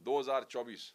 2024,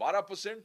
12%,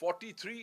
43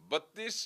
32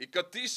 31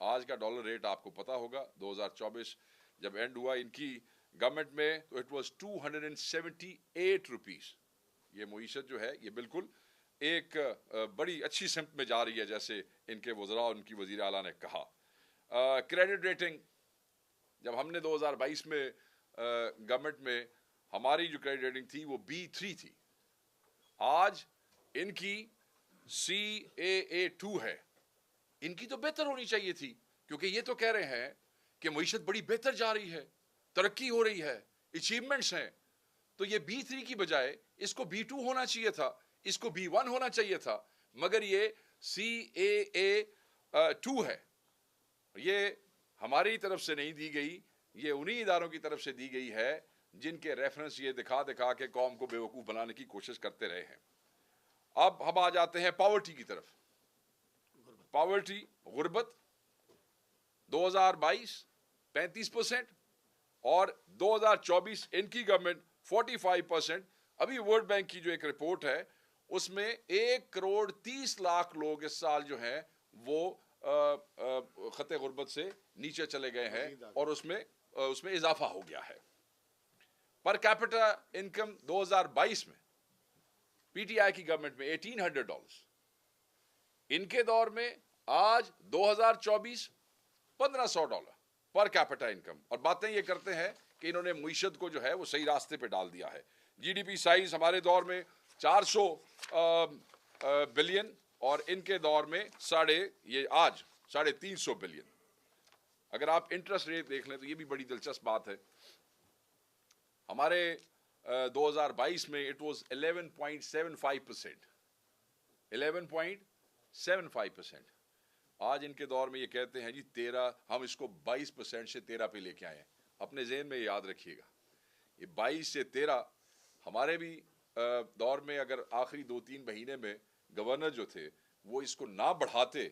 آج کا dollar rate آپ کو پتا ہوگا 2024 جب اینڈ ہوا ان کی گورنمنٹ میں تو اٹ واز 278 روپیز. یہ معیشت جو ہے یہ بالکل ایک بڑی اچھی سمت میں جا رہی ہے جیسے ان کے وزراء اور ان کی وزیر اعلیٰ نے کہا. کریڈٹ ریٹنگ جب ہم نے 2022 میں گورنمنٹ میں ہماری جو کریڈٹ ریٹنگ تھی وہ B3 تھی. آج ان کی CAA2 ہے. ان کی تو بہتر ہونی چاہیے تھی کیونکہ یہ تو کہہ رہے ہیں کہ معیشت بڑی بہتر جا رہی ہے, ترقی ہو رہی ہے, اچیومنٹس ہیں. تو یہ B3 کی بجائے اس کو B2 ہونا چاہیے تھا, اس کو B1 ہونا چاہیے تھا, مگر یہ CAA2 ہے. یہ ہماری طرف سے نہیں دی گئی, یہ انہی اداروں کی طرف سے دی گئی ہے جن کے ریفرنس یہ دکھا دکھا کے قوم کو بیوقوف بنانے کی کوشش کرتے رہے ہیں. اب ہم آ جاتے ہیں پاورٹی کی طرف. پاورٹی غربت 2022 35% اور 2024 ان کی گورنمنٹ 45%. ابھی ورلڈ بینک کی جو ایک رپورٹ ہے اس میں 1,30,00,000 لوگ اس سال جو ہیں وہ خط غربت سے نیچے چلے گئے ہیں اور اس میں اضافہ ہو گیا ہے. پر کیپٹا انکم 2022 میں PTI کی گورنمنٹ میں $1,800. ان کے دور میں آج 2024 $1,500 پر کیپٹا انکم. اور باتیں یہ کرتے ہیں کہ انہوں نے معیشت کو جو ہے وہ صحیح راستے پہ ڈال دیا ہے. GDP سائز ہمارے دور میں 400 بلین اور ان کے دور میں آج 350 بلین. اگر آپ انٹرسٹ ریٹ دیکھ لیں تو یہ بھی بڑی دلچسپ بات ہے. ہمارے 2022 میں اٹ واز 11.75%. 11.75%. آج ان کے دور میں یہ کہتے ہیں جی 13, ہم اس کو 22% سے 13 پہ لے کے آئے ہیں. اپنے ذہن میں یاد رکھیے گا یہ 22 سے 13 ہمارے بھی دور میں اگر آخری 2-3 مہینے میں گورنر جو تھے وہ اس کو نہ بڑھاتے,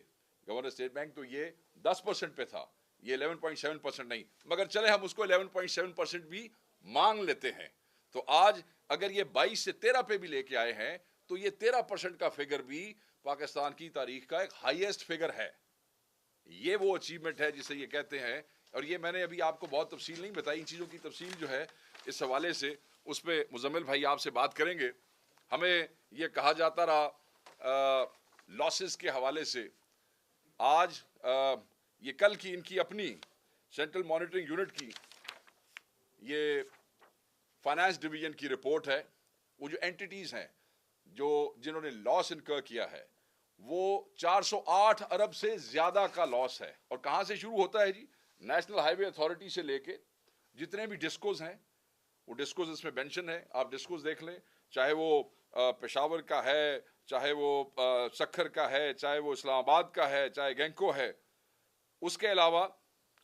گورنر اسٹیٹ بینک, تو یہ 10% پہ تھا, یہ 11.7% نہیں, مگر چلے ہم اس کو 11.7% بھی مانگ لیتے ہیں. تو آج اگر یہ 22 سے 13 پہ بھی لے کے آئے ہیں تو یہ 13% کا فگر بھی پاکستان کی تاریخ کا ایک ہائیسٹ فگر ہے. یہ وہ اچیومنٹ ہے جسے یہ کہتے ہیں. اور یہ میں نے ابھی آپ کو بہت تفصیل نہیں بتائی, ان چیزوں کی تفصیل جو ہے اس حوالے سے اس پہ مزمل بھائی آپ سے بات کریں گے. ہمیں یہ کہا جاتا رہا لاسز کے حوالے سے. آج یہ کل کی ان کی اپنی سینٹرل مانیٹرنگ یونٹ کی یہ فائنانس ڈویژن کی رپورٹ ہے. وہ جو اینٹیٹیز ہیں جنہوں نے لاس انکر کیا ہے وہ 408 ارب سے زیادہ کا لاس ہے. اور کہاں سے شروع ہوتا ہے جی؟ نیشنل ہائی وے اتھارٹی سے لے کے جتنے بھی ڈسکوز ہیں, وہ ڈسکوز اس میں مینشن ہے, آپ ڈسکوز دیکھ لیں, چاہے وہ پشاور کا ہے, چاہے وہ سکھر کا ہے, چاہے وہ اسلام آباد کا ہے, چاہے گینکو ہے. اس کے علاوہ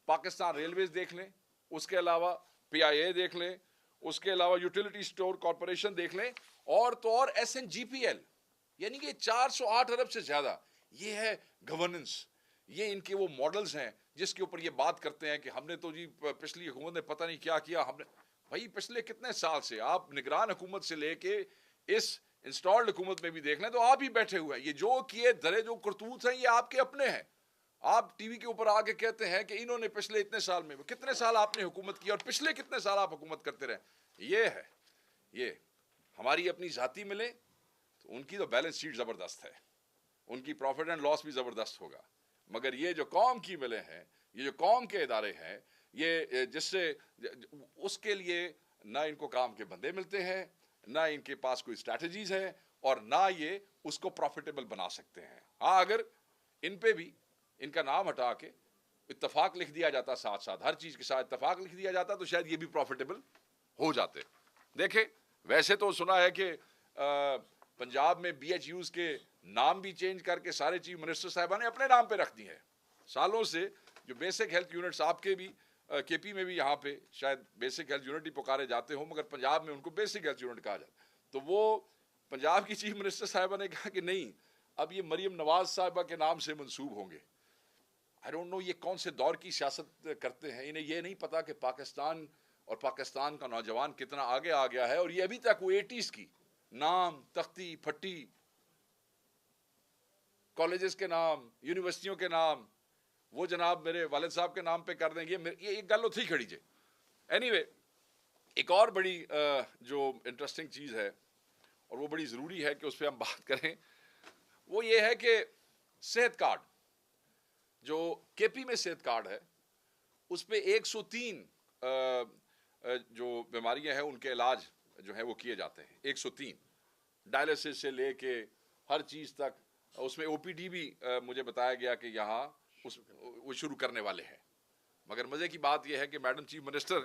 پاکستان ریلویز دیکھ لیں, اس کے علاوہ PIA دیکھ لیں, اس کے علاوہ یوٹیلیٹی اسٹور کارپوریشن دیکھ لیں, اور تو اور SNGPL, یعنی کہ 408 ارب سے زیادہ. یہ ہے گورننس, یہ ان کے وہ ماڈلز ہیں جس کے اوپر یہ بات کرتے ہیں کہ ہم نے تو جی پچھلی حکومت نے پتہ نہیں کیا کیا. ہم نے بھائی پچھلے کتنے سال سے آپ نگران حکومت سے لے کے اس انسٹالڈ حکومت میں بھی دیکھ لیں تو آپ ہی بیٹھے ہوئے ہیں. یہ جو کیے دھرے جو کرتوت ہیں یہ آپ کے اپنے ہیں. آپ ٹی وی کے اوپر آ کے کہتے ہیں کہ انہوں نے پچھلے اتنے سال میں, کتنے سال آپ نے حکومت کی اور پچھلے کتنے سال آپ حکومت کرتے رہے. یہ ہے, یہ ہماری اپنی ذاتی ملے تو ان کی تو بیلنس شیٹ زبردست ہے, ان کی پروفٹ اینڈ لاس بھی زبردست ہوگا. مگر یہ جو قوم کی ملے ہیں, یہ جو قوم کے ادارے ہیں, یہ جس سے اس کے لیے نہ ان کو کام کے بندے ملتے ہیں, نہ ان کے پاس کوئی اسٹریٹجیز ہے, اور نہ یہ اس کو پروفیٹیبل بنا سکتے ہیں. ہاں اگر ان پہ بھی ان کا نام ہٹا کے اتفاق لکھ دیا جاتا, ساتھ ساتھ ہر چیز کے ساتھ اتفاق لکھ دیا جاتا, تو شاید یہ بھی پروفیٹیبل ہو جاتے. دیکھیں ویسے تو سنا ہے کہ پنجاب میں BHUs کے نام بھی چینج کر کے سارے چیف منسٹر صاحبان نے اپنے نام پہ رکھ دی ہیں. سالوں سے جو بیسک ہیلتھ یونٹس آپ کے بھی KP میں بھی یہاں پہ شاید بیسک ہیلتھ یونٹ ہی پکارے جاتے ہوں, مگر پنجاب میں ان کو بیسک ہیلتھ یونٹ کہا جاتا. تو وہ پنجاب کی چیف منسٹر صاحبہ نے کہا کہ نہیں, اب یہ مریم نواز صاحبہ کے نام سے منسوب ہوں گے. I don't know یہ کون سے دور کی سیاست کرتے ہیں. انہیں یہ نہیں پتا کہ پاکستان اور پاکستان کا نوجوان کتنا آگے آ گیا ہے, اور یہ ابھی تک وہ 80s کی نام, تختی پھٹی, کالجز کے نام, یونیورسٹیوں کے نام, وہ جناب میرے والد صاحب کے نام پہ کر دیں گے. یہ ایک گل اتھی کھڑی جے. اینی وے ایک اور بڑی جو انٹرسٹنگ چیز ہے اور وہ بڑی ضروری ہے کہ اس پہ ہم بات کریں, وہ یہ ہے کہ صحت کارڈ, جو کے پی میں صحت کارڈ ہے, اس پہ 103 جو بیماریاں ہیں ان کے علاج جو ہے وہ کیے جاتے ہیں. 103 ڈائلسس سے لے کے ہر چیز تک. اس میں او پی ڈی بھی مجھے بتایا گیا کہ یہاں وہ شروع کرنے والے ہیں. مگر مزے کی بات یہ ہے کہ میڈم چیف منسٹر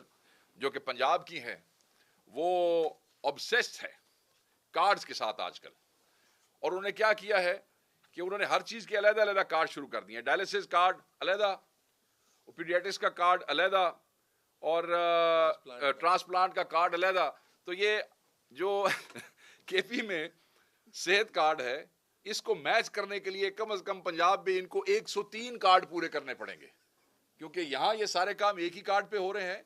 جو کہ پنجاب کی ہیں, وہ obsessed ہے کارڈز کے ساتھ آج کل. اور انہوں نے کیا کیا ہے کہ انہوں نے ہر چیز کے علیحدہ علیحدہ کارڈ شروع کر دیے ہیں. ڈائلسس کارڈ علیحدہ, پیڈیاٹرکس کا کارڈ علیحدہ, اور ٹرانسپلانٹ کا کارڈ علیحدہ. تو یہ جو کے پی میں صحت کارڈ ہے, اس کو میچ کرنے کے لیے کم از کم پنجاب میں ان کو 103 کارڈ پورے کرنے پڑیں گے, کیونکہ یہاں یہ سارے کام ایک ہی کارڈ پہ ہو رہے ہیں.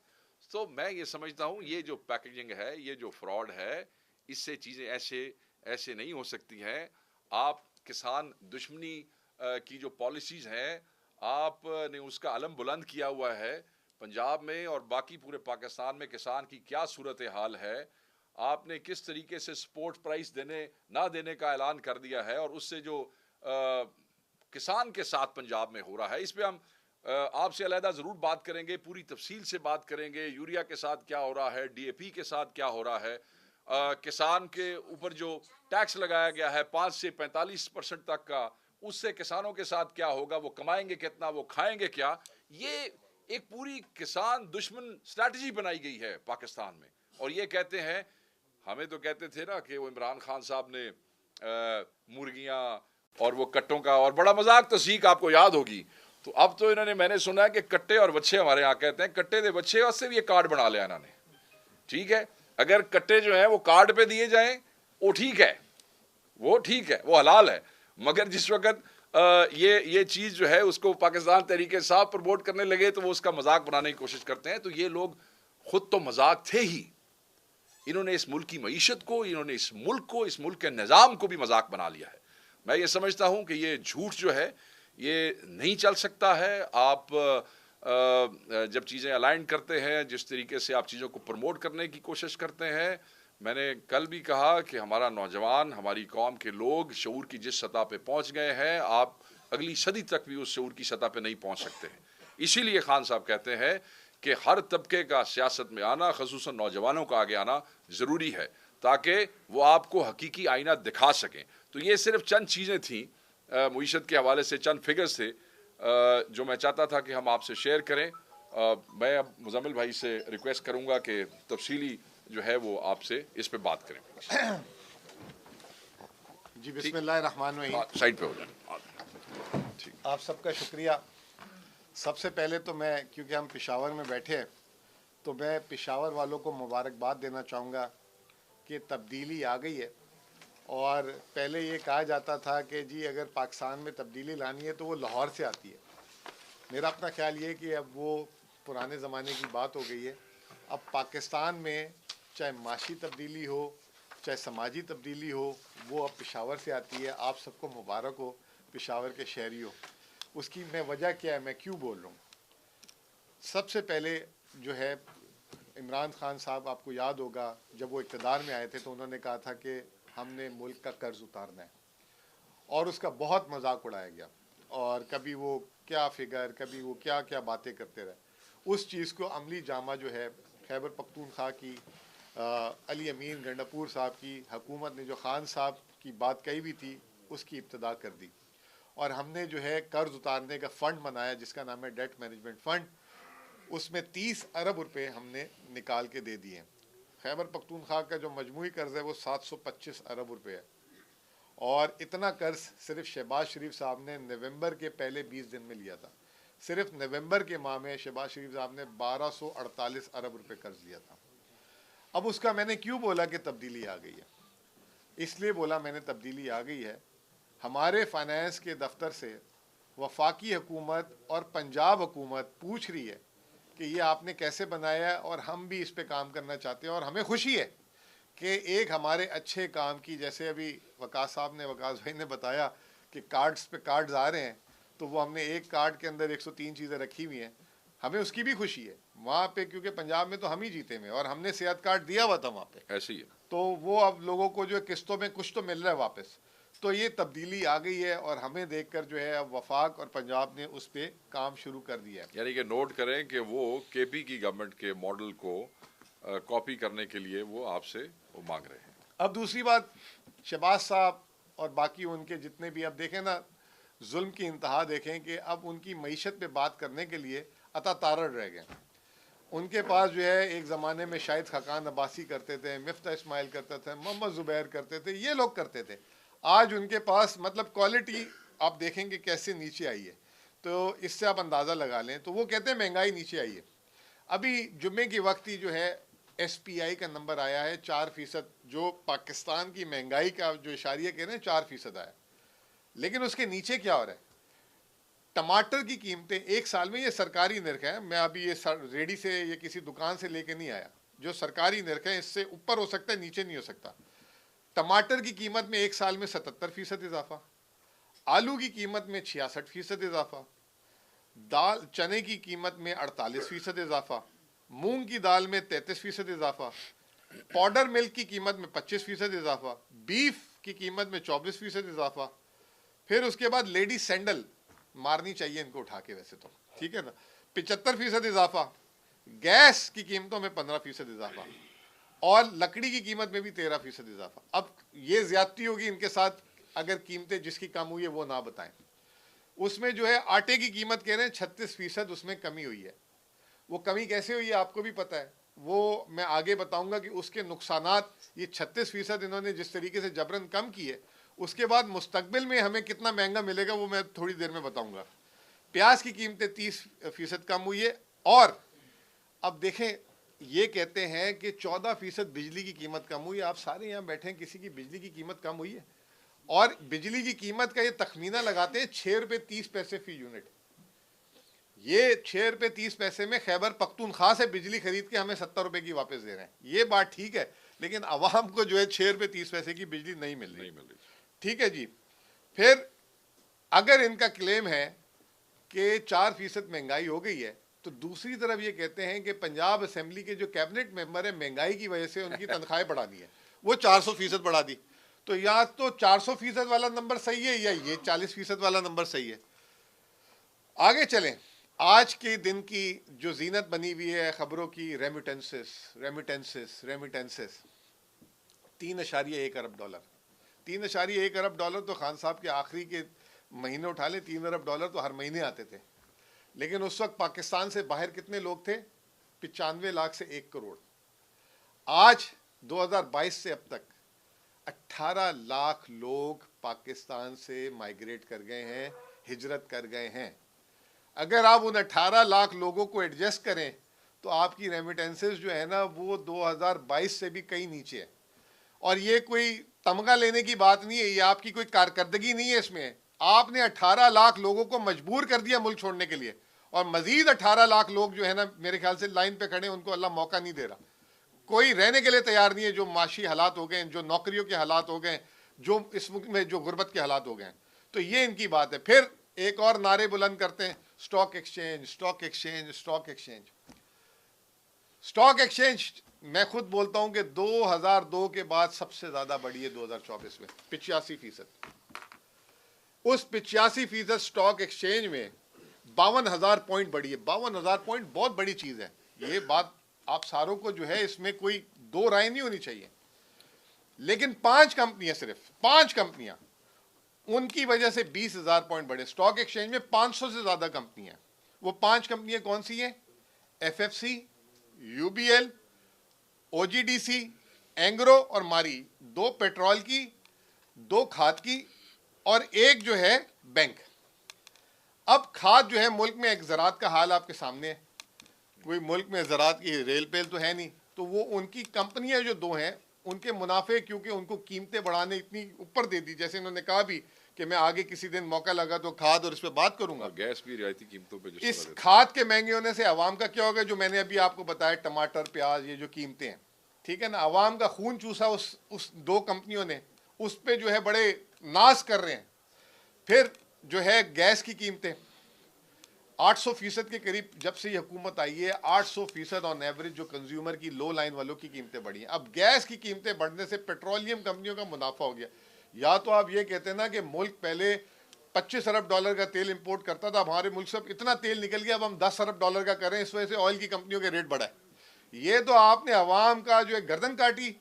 تو میں یہ سمجھتا ہوں یہ جو پیکیجنگ ہے, یہ جو فراڈ ہے, اس سے چیزیں ایسے نہیں ہو سکتی ہیں. آپ کسان دشمنی کی جو پالیسیز ہیں, آپ نے اس کا علم بلند کیا ہوا ہے. پنجاب میں اور باقی پورے پاکستان میں کسان کی کیا صورتحال ہے, آپ نے کس طریقے سے سپورٹ پرائس نہ دینے کا اعلان کر دیا ہے, اور اس سے جو کسان کے ساتھ پنجاب میں ہو رہا ہے, اس پہ ہم آپ سے علیحدہ ضرور بات کریں گے, پوری تفصیل سے بات کریں گے. یوریا کے ساتھ کیا ہو رہا ہے, ڈی اے پی کے ساتھ کیا ہو رہا ہے, کسان کے اوپر جو ٹیکس لگایا گیا ہے 5 سے 45% تک کا, اس سے کسانوں کے ساتھ کیا ہوگا, وہ کمائیں گے کتنا, وہ کھائیں گے کیا. یہ ایک پوری کسان دشمن اسٹریٹجی بنائی گئی ہے پاکستان میں. اور یہ کہتے ہیں, ہمیں تو کہتے تھے نا کہ وہ عمران خان صاحب نے مرغیاں اور وہ کٹوں کا, اور بڑا مذاق تسیق آپ کو یاد ہوگی. تو اب تو انہوں نے, میں نے سنا ہے کہ کٹے اور بچے, ہمارے یہاں کہتے ہیں کٹے دے بچے, اور سے بھی یہ کارڈ بنا لیا انہوں نے. ٹھیک ہے, اگر کٹے جو ہیں وہ کارڈ پہ دیے جائیں وہ ٹھیک ہے, وہ حلال ہے. مگر جس وقت یہ چیز جو ہے اس کو پاکستان تحریک انصاف پروموٹ کرنے لگے تو وہ اس کا مذاق بنانے کی کوشش کرتے ہیں. تو یہ لوگ خود تو مذاق تھے ہی, انہوں نے اس ملک کی معیشت کو, انہوں نے اس ملک کو, اس ملک کے نظام کو بھی مذاق بنا لیا ہے. میں یہ سمجھتا ہوں کہ یہ جھوٹ جو ہے یہ نہیں چل سکتا ہے. آپ جب چیزیں الائن کرتے ہیں, جس طریقے سے آپ چیزوں کو پروموٹ کرنے کی کوشش کرتے ہیں, میں نے کل بھی کہا کہ ہمارا نوجوان, ہماری قوم کے لوگ شعور کی جس سطح پہ پہنچ گئے ہیں, آپ اگلی صدی تک بھی اس شعور کی سطح پہ نہیں پہنچ سکتے ہیں. اسی لیے خان صاحب کہتے ہیں کہ ہر طبقے کا سیاست میں آنا, خصوصاً نوجوانوں کا آگے آنا ضروری ہے, تاکہ وہ آپ کو حقیقی آئینہ دکھا سکیں. تو یہ صرف چند چیزیں تھیں معیشت کے حوالے سے, چند فگرز تھے جو میں چاہتا تھا کہ ہم آپ سے شیئر کریں. میں اب مزمل بھائی سے ریکویسٹ کروں گا کہ تفصیلی جو ہے وہ آپ سے اس پہ بات کریں. جی بسم اللہ الرحمن الرحیم. سائڈ پہ ہو جائیں. آپ سب کا شکریہ. سب سے پہلے تو میں, کیونکہ ہم پشاور میں بیٹھے ہیں, تو میں پشاور والوں کو مبارکباد دینا چاہوں گا کہ تبدیلی آ گئی ہے. اور پہلے یہ کہا جاتا تھا کہ جی اگر پاکستان میں تبدیلی لانی ہے تو وہ لاہور سے آتی ہے. میرا اپنا خیال یہ ہے کہ اب وہ پرانے زمانے کی بات ہو گئی ہے. اب پاکستان میں چاہے معاشی تبدیلی ہو, چاہے سماجی تبدیلی ہو, وہ اب پشاور سے آتی ہے. آپ سب کو مبارک ہو پشاور کے شہری ہو. اس کی میں وجہ کیا ہے, میں کیوں بول رہا ہوں. سب سے پہلے جو ہے عمران خان صاحب, آپ کو یاد ہوگا جب وہ اقتدار میں آئے تھے تو انہوں نے کہا تھا کہ ہم نے ملک کا قرض اتارنا ہے, اور اس کا بہت مذاق اڑایا گیا, اور کبھی وہ کیا فگر, کبھی وہ کیا کیا باتیں کرتے رہے. اس چیز کو عملی جامہ جو ہے خیبر پختونخوا کی علی امین گنڈاپور صاحب کی حکومت نے جو خان صاحب کی بات کہی بھی تھی اس کی ابتدا کر دی, اور ہم نے جو ہے قرض اتارنے کا فنڈ بنایا جس کا نام ہے ڈیٹ مینجمنٹ فنڈ. اس میں 30 ارب روپے ہم نے نکال کے دے دیے. خیبر پختونخوا کا جو مجموعی قرض ہے وہ 725 ارب روپے ہے, اور اتنا قرض صرف شہباز شریف صاحب نے نومبر کے پہلے 20 دن میں لیا تھا. صرف نومبر کے ماہ میں شہباز شریف صاحب نے 1248 ارب روپے قرض لیا تھا. اب اس کا میں نے کیوں بولا کہ تبدیلی آ گئی ہے, اس لیے بولا میں نے تبدیلی آ گئی ہے. ہمارے فائنانس کے دفتر سے وفاقی حکومت اور پنجاب حکومت پوچھ رہی ہے کہ یہ آپ نے کیسے بنایا ہے, اور ہم بھی اس پہ کام کرنا چاہتے ہیں. اور ہمیں خوشی ہے کہ ایک ہمارے اچھے کام کی, جیسے ابھی وقاص صاحب نے, وقاص بھائی نے بتایا کہ کارڈز پہ کارڈز آ رہے ہیں, تو وہ ہم نے ایک کارڈ کے اندر 103 چیزیں رکھی ہوئی ہیں. ہمیں اس کی بھی خوشی ہے وہاں پہ, کیونکہ پنجاب میں تو ہم ہی جیتے ہوئے اور ہم نے صحت کارڈ دیا ہوا تھا وہاں پہ, ایسے ہی ہے. تو وہ اب لوگوں کو جو ہے قسطوں میں کچھ تو مل رہا ہے واپس. تو یہ تبدیلی آ گئی ہے اور ہمیں دیکھ کر جو ہے اب وفاق اور پنجاب نے اس پہ کام شروع کر دیا ہے. یعنی کہ نوٹ کریں کہ وہ کے پی کی گورنمنٹ کے ماڈل کو کاپی کرنے کے لیے وہ آپ سے وہ مانگ رہے ہیں. اب دوسری بات, شہباز صاحب اور باقی ان کے جتنے بھی, اب دیکھیں نا ظلم کی انتہا دیکھیں کہ اب ان کی معیشت پہ بات کرنے کے لیے عطا تارڑ رہ گئے. ان کے پاس جو ہے ایک زمانے میں شاہد خاقان عباسی کرتے تھے, مفتاح اسماعیل کرتے تھے, محمد زبیر کرتے تھے, یہ لوگ کرتے تھے. آج ان کے پاس مطلب کوالٹی آپ دیکھیں گے کیسے نیچے آئی ہے, تو اس سے آپ اندازہ لگا لیں. تو وہ کہتے ہیں مہنگائی نیچے آئی ہے. ابھی جمعے کی وقت ہی جو ہے ایس پی آئی کا نمبر آیا ہے 4%, جو پاکستان کی مہنگائی کا جو اشاریہ کہہ رہے ہیں 4% آیا. لیکن اس کے نیچے کیا ہو رہا ہے, ٹماٹر کی قیمتیں ایک سال میں, یہ سرکاری نرخ ہے, میں ابھی یہ ریڈی سے یا کسی دکان سے لے کے نہیں آیا, جو سرکاری نرخ ہے اس سے اوپر ہو سکتا ہے نیچے نہیں ہو سکتا. ٹماٹر کی قیمت میں ایک سال میں 77% اضافہ, آلو کی قیمت میں 66% اضافہ, دال چنے کی قیمت میں 48% اضافہ, مونگ کی دال میں 33% اضافہ, پاؤڈر ملک کی قیمت میں 25% اضافہ, بیف کی قیمت میں 24% اضافہ. پھر اس کے بعد لیڈی سینڈل مارنی چاہیے ان کو اٹھا کے ویسے تو, ٹھیک ہے نا, 75% اضافہ, گیس کی قیمتوں میں 15% اضافہ, اور لکڑی کی قیمت میں بھی 13% اضافہ. اب یہ زیادتی ہوگی ان کے ساتھ اگر قیمتیں جس کی کم ہوئی ہے وہ نہ بتائیں. اس میں جو ہے آٹے کی قیمت کہہ رہے ہیں 36% اس میں کمی ہوئی ہے. وہ کمی کیسے ہوئی ہے آپ کو بھی پتہ ہے, وہ میں آگے بتاؤں گا کہ اس کے نقصانات, یہ 36% انہوں نے جس طریقے سے جبرن کم کی ہے, اس کے بعد مستقبل میں ہمیں کتنا مہنگا ملے گا وہ میں تھوڑی دیر میں بتاؤں گا. پیاز کی قیمتیں 30% کم ہوئی ہے. اور اب دیکھیں یہ کہتے ہیں کہ 14% بجلی کی قیمت کم ہوئی ہے. آپ سارے یہاں بیٹھے ہیں, کسی کی بجلی کی قیمت کم ہوئی ہے؟ اور بجلی کی قیمت کا یہ تخمینہ لگاتے ہیں 6 روپے 30 پیسے فی یونٹ. یہ 6 روپے 30 پیسے میں خیبر پختونخوا سے بجلی خرید کے ہمیں 70 روپے کی واپس دے رہے ہیں. یہ بات ٹھیک ہے, لیکن عوام کو جو ہے 6 روپے 30 پیسے کی بجلی نہیں مل رہی. ٹھیک ہے جی. پھر اگر ان کا کلیم ہے کہ 4% مہنگائی ہو گئی ہے, تو دوسری طرف یہ کہتے ہیں کہ پنجاب اسمبلی کے جو کیبنٹ ممبر ہیں مہنگائی کی وجہ سے ان کی تنخواہیں بڑھا دی ہیں, وہ 400% بڑھا دی. تو یا تو 400% والا نمبر صحیح ہے یا یہ 40% والا نمبر صحیح ہے. آگے چلیں. آج کے دن کی جو زینت بنی ہوئی ہے خبروں کی, ریمیٹنسز 3.1 ارب ڈالر. 3.1 ارب ڈالر تو خان صاحب کے آخری کے مہینے اٹھا لیں, 3 ارب ڈالر تو ہر مہینے آتے تھے. لیکن اس وقت پاکستان سے باہر کتنے لوگ تھے؟ 95 لاکھ سے 1 کروڑ. آج 2022 سے اب تک 18 لاکھ لوگ پاکستان سے مائیگریٹ کر گئے ہیں, ہجرت کر گئے ہیں. اگر آپ ان 18 لاکھ لوگوں کو ایڈجسٹ کریں تو آپ کی ریمیٹنسز جو ہے نا وہ 2022 سے بھی کئی نیچے ہے. اور یہ کوئی تمغہ لینے کی بات نہیں ہے, یہ آپ کی کوئی کارکردگی نہیں ہے اس میں. آپ نے 18 لاکھ لوگوں کو مجبور کر دیا ملک چھوڑنے کے لیے, اور مزید 18 لاکھ لوگ جو ہے نا میرے خیال سے لائن پہ کھڑے ہیں, ان کو اللہ موقع نہیں دے رہا. کوئی رہنے کے لیے تیار نہیں ہے, جو معاشی حالات ہو گئے ہیں, جو نوکریوں کے حالات ہو گئے ہیں, جو اس ملک میں جو غربت کے حالات ہو گئے ہیں. تو یہ ان کی بات ہے. پھر ایک اور نعرے بلند کرتے ہیں, stock exchange, stock exchange, stock exchange. Stock exchange میں خود بولتا ہوں کہ 2002 کے بعد سب سے زیادہ بڑھی ہے 2024 میں 85%. اس 85% اسٹاک ایکسچینج میں 52,000 پوائنٹ بڑھی ہے. 52,000 پوائنٹ بہت بڑی چیز ہے. یہ بات آپ ساروں کو جو ہے اس میں کوئی دو رائے نہیں ہونی چاہیے. لیکن 5 کمپنیاں, صرف 5 کمپنیاں, ان کی وجہ سے 20,000 پوائنٹ بڑھے. اسٹاک ایکسچینج میں 500 سے زیادہ کمپنیاں. وہ 5 کمپنیاں کون سی ہیں؟ F F C, U B L, O G D C, Engro اور ماری. 2 پیٹرول کی, 2 کھاد کی, اور 1 جو ہے بینک. اب کھاد جو ہے ملک میں ایک زراعت کا حال آپ کے سامنے ہے, کوئی ملک میں زراعت کی ریل پیل تو ہے نہیں, تو وہ ان کی کمپنیاں جو 2 ہیں ان کے منافع, کیونکہ ان کو قیمتیں بڑھانے اتنی اوپر دے دی, جیسے انہوں نے کہا بھی کہ میں آگے کسی دن موقع لگا تو کھاد اور اس پہ بات کروں گا. گیس بھی رعایتی قیمتوں پہ. اس کھاد کے مہنگے ہونے سے عوام کا کیا ہوگا؟ جو میں نے ابھی آپ کو بتایا, ٹماٹر, پیاز, یہ جو قیمتیں ہیں, ٹھیک ہے نا, عوام کا خون چوسا اس 2 کمپنیوں نے, اس پہ جو ہے بڑے ناز کر رہے ہیں. پھر جو ہے گیس کی قیمتیں 800% کے قریب جب سے یہ حکومت آئی ہے 800% آن ایوریج جو کنزیومر کی لو لائن والوں کی قیمتیں بڑھی ہیں. اب گیس کی قیمتیں بڑھنے سے پیٹرولیم کمپنیوں کا منافع ہو گیا. یا تو آپ یہ کہتے ہیں نا کہ ملک پہلے $25 ارب کا تیل امپورٹ کرتا تھا, اب ہمارے ملک سے اتنا تیل نکل گیا اب ہم $10 ارب کا کریں, اس وجہ سے آئل کی کمپنیوں کے ریٹ بڑھا ہے. یہ تو آپ نے عوام کا جو ہے گردن کاٹی,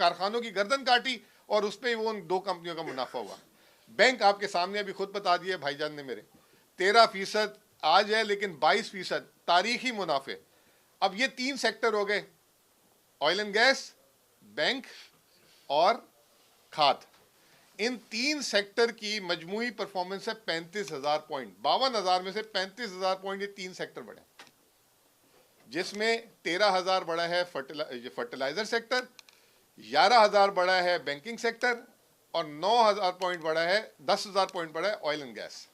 کارخانوں کی گردن کاٹی, اور اس پہ وہ ان دو کمپنیوں کا منافع ہوا. بینک آپ کے سامنے ابھی خود بتا دیے بھائی جان نے میرے, 13% آج ہے لیکن 22% تاریخی منافع. اب یہ 3 سیکٹر ہو گئے, آئل اینڈ گیس, بینک اور کھاد. ان 3 سیکٹر کی مجموعی پرفارمنس ہے 35,000 پوائنٹ. 52,000 میں سے 35,000 پوائنٹ یہ 3 سیکٹر بڑھے, جس میں 13,000 بڑا ہے فرٹیلائزر سیکٹر, 11,000 بڑا ہے بینکنگ سیکٹر, اور 9,000 پوائنٹ بڑا ہے 10,000 پوائنٹ بڑا ہے آئل اینڈ گیس.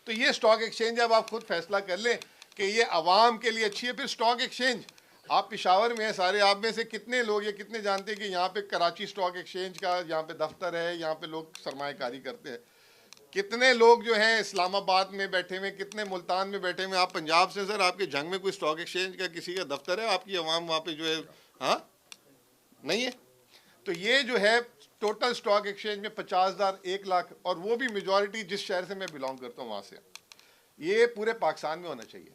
تو یہ سٹاک ایکسچینج, اب آپ خود فیصلہ کر لیں کہ یہ عوام کے لیے اچھی ہے. پھر سٹاک ایکسچینج, آپ پشاور میں ہیں سارے, آپ میں سے کتنے لوگ یا کتنے جانتے ہیں کہ یہاں پہ کراچی سٹاک ایکسچینج کا یہاں پہ دفتر ہے, یہاں پہ لوگ سرمایہ کاری کرتے ہیں. کتنے لوگ جو ہیں اسلام آباد میں بیٹھے ہوئے, کتنے ملتان میں بیٹھے ہوئے. آپ پنجاب سے سر, آپ کے جھنگ میں کوئی سٹاک ایکسچینج کا کسی کا دفتر ہے؟ آپ کی عوام وہاں پہ جو ہے ہاں نہیں ہے. تو یہ جو ہے ٹوٹل سٹاک ایکسچینج میں 50,000, 1 لاکھ, اور وہ بھی میجورٹی جس شہر سے میں بلانگ کرتا ہوں وہاں سے. یہ پورے پاکستان میں ہونا چاہیے,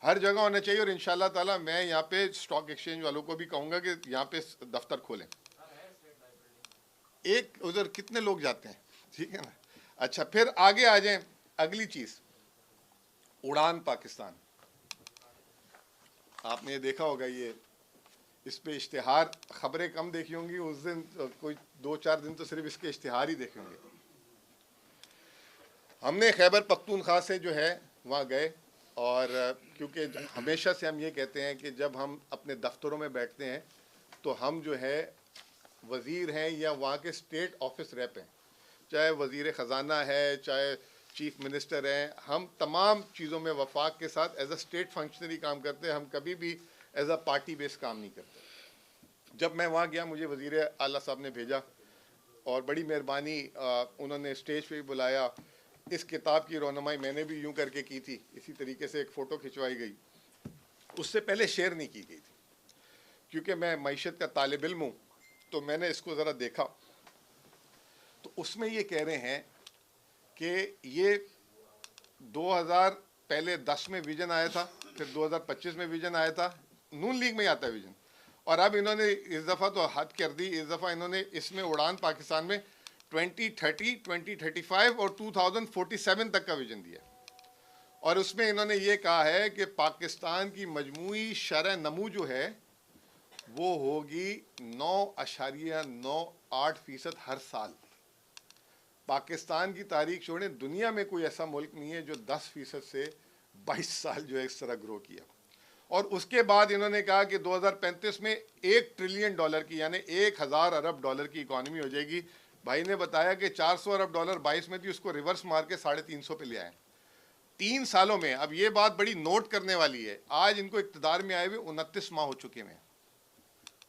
ہر جگہ ہونا چاہیے. اور انشاءاللہ تعالی میں یہاں پہ سٹاک ایکسچینج والوں کو بھی کہوں گا کہ یہاں پہ دفتر کھولیں. ایک ادھر کتنے لوگ جاتے ہیں, ٹھیک ہے نا. اچھا, پھر آگے آ جائیں. اگلی چیز, اڑان پاکستان. آپ نے یہ دیکھا ہوگا, یہ اس پہ اشتہار, خبریں کم دیکھی ہوں گی اس دن, کوئی 2-4 دن تو صرف اس کے اشتہار ہی دیکھے ہوں گے. ہم نے خیبر پختونخوا سے جو ہے وہاں گئے, اور کیونکہ ہمیشہ سے ہم یہ کہتے ہیں کہ جب ہم اپنے دفتروں میں بیٹھتے ہیں تو ہم جو ہے وزیر ہیں یا وہاں کے اسٹیٹ آفس ریپ ہیں, چاہے وزیر خزانہ ہے, چاہے چیف منسٹر ہیں, ہم تمام چیزوں میں وفاق کے ساتھ ایز اے اسٹیٹ فنکشنری کام کرتے ہیں. ہم کبھی بھی ایز اے پارٹی بیس کام نہیں کرتے. جب میں وہاں گیا مجھے وزیر اعلیٰ صاحب نے بھیجا, اور بڑی مہربانی, انہوں نے اسٹیج پہ بھی بلایا. اس کتاب کی رونمائی میں نے بھی یوں کر کے کی تھی, اسی طریقے سے ایک فوٹو کھنچوائی گئی. اس سے پہلے شیئر نہیں کی گئی تھی کیونکہ میں معیشت کا طالب علم ہوں, تو میں نے اس کو ذرا دیکھا. تو اس میں یہ کہہ رہے ہیں کہ یہ 2010 میں ویژن آیا تھا, پھر 2025 میں ویژن آیا تھا, نون لیگ میں ہی آتا ہے ویژن, اور اب انہوں نے اس دفعہ تو حد کر دی. اس دفعہ انہوں نے اس میں اڑان پاکستان میں 2030, 2035 اور 2047 تک کا ویژن دیا, اور اس میں انہوں نے یہ کہا ہے کہ پاکستان کی مجموعی شرح نمو جو ہے وہ ہوگی 9.98% ہر سال. پاکستان کی تاریخ چھوڑیں, دنیا میں کوئی ایسا ملک نہیں ہے جو 10% سے 22 سال جو ہے اس طرح گرو کیا. اور اس کے بعد انہوں نے کہا کہ 2035 میں $1 ٹریلین کی, یعنی 1,000 ارب ڈالر کی اکانومی ہو جائے گی. بھائی نے بتایا کہ 400 ارب ڈالر 22 میں تھی, اس کو ریورس مار کے 350 پہ لے آئے 3 سالوں میں. اب یہ بات بڑی نوٹ کرنے والی ہے, آج ان کو اقتدار میں آئے ہوئے 29 ماہ ہو چکے ہیں,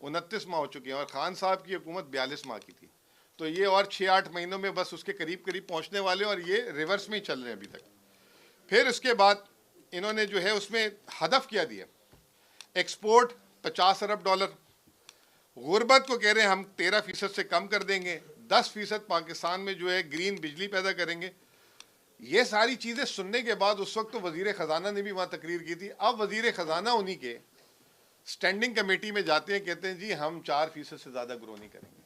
29 ماہ ہو چکے ہیں, اور خان صاحب کی حکومت 42 ماہ کی تھی. تو یہ اور 6-8 مہینوں میں بس اس کے قریب پہنچنے والے, اور یہ ریورس میں ہی چل رہے ہیں ابھی تک. پھر اس کے بعد انہوں نے جو ہے اس میں ہدف کیا دیا, ایکسپورٹ 50 ارب ڈالر, غربت کو کہہ رہے ہیں ہم 13% سے کم کر دیں گے, 10% پاکستان میں جو ہے گرین بجلی پیدا کریں گے. یہ ساری چیزیں سننے کے بعد اس وقت تو وزیر خزانہ نے بھی وہاں تقریر کی تھی. اب وزیر خزانہ انہی کے اسٹینڈنگ کمیٹی میں جاتے ہیں, کہتے ہیں جی ہم 4% سے زیادہ گرو نہیں کریں گے.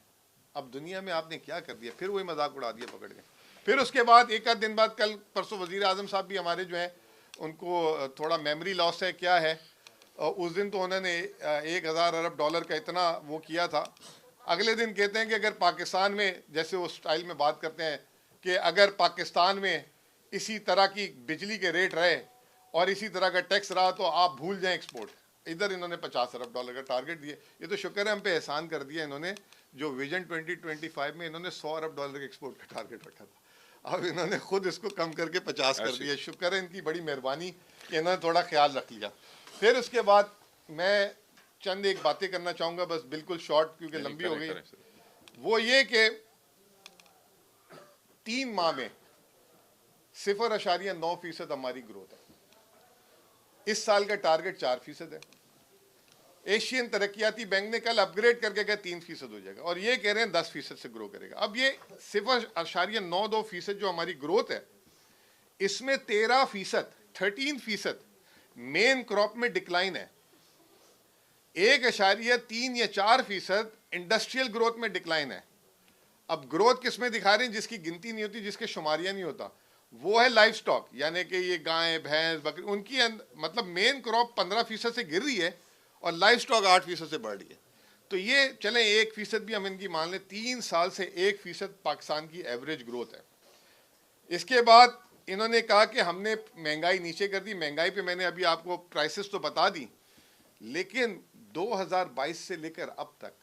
اب دنیا میں آپ نے کیا کر دیا, پھر وہی مذاق اڑا دیا پکڑ کے. پھر اس کے بعد ایک آدھ دن بعد, کل پرسوں وزیر اعظم صاحب بھی ہمارے جو ہیں ان کو تھوڑا میموری لاس ہے, کیا ہے, اس دن تو انہوں نے 1,000 ارب ڈالر کا اتنا وہ کیا تھا. اگلے دن کہتے ہیں کہ اگر پاکستان میں, جیسے وہ اسٹائل میں بات کرتے ہیں کہ اگر پاکستان میں اسی طرح کی بجلی کے ریٹ رہے اور اسی طرح کا ٹیکس رہا تو آپ بھول جائیں ایکسپورٹ. ادھر انہوں نے 50 ارب ڈالر کا ٹارگٹ دیا. یہ تو شکر ہے ہم پہ احسان کر دیا انہوں نے, جو ویژن 2025 میں انہوں نے 100 ارب ڈالر کے ایکسپورٹ کا ٹارگٹ رکھا تھا, اب انہوں نے خود اس کو کم کر کے 50 کر دیا. شکر ہے ان کی بڑی مہربانی کہ انہوں نے تھوڑا خیال رکھ لیا. پھر اس کے بعد میں چند ایک باتیں کرنا چاہوں گا, بس بالکل شارٹ کیونکہ لمبی ہو گئی. وہ یہ کہ 3 ماہ میں 0.9% ہماری گروتھ ہے. اس سال کا ٹارگٹ 4% ہے. ایشین ترقیاتی بینک نے کل اپ گریڈ کر کے کہا 3% ہو جائے گا, اور یہ کہہ رہے ہیں 10% سے گرو کرے گا. اب یہ 0.92% جو ہماری گروتھ ہے, اس میں 13% مین کراپ میں ڈکلائن ہے, 1.3 یا 4% انڈسٹریل گروتھ میں ڈکلائن ہے. اب گروتھ کس میں دکھا رہے ہیں؟ جس کی گنتی نہیں ہوتی, جس کے شماریہ نہیں ہوتا, وہ ہے لائف سٹاک, یعنی کہ یہ گائیں بھینس بکری, ان کی مطلب مین کراپ 15% سے گر رہی ہے اور لائف سٹاک 8% سے بڑھ رہی ہے. تو یہ چلیں 1% بھی ہم ان کی مان لیں, 3 سال سے 1% پاکستان کی ایوریج گروتھ ہے. اس کے بعد انہوں نے کہا کہ ہم نے مہنگائی نیچے کر دی. مہنگائی پہ میں نے ابھی آپ کو پرائسز تو بتا دی, لیکن 2022 سے لے کر اب تک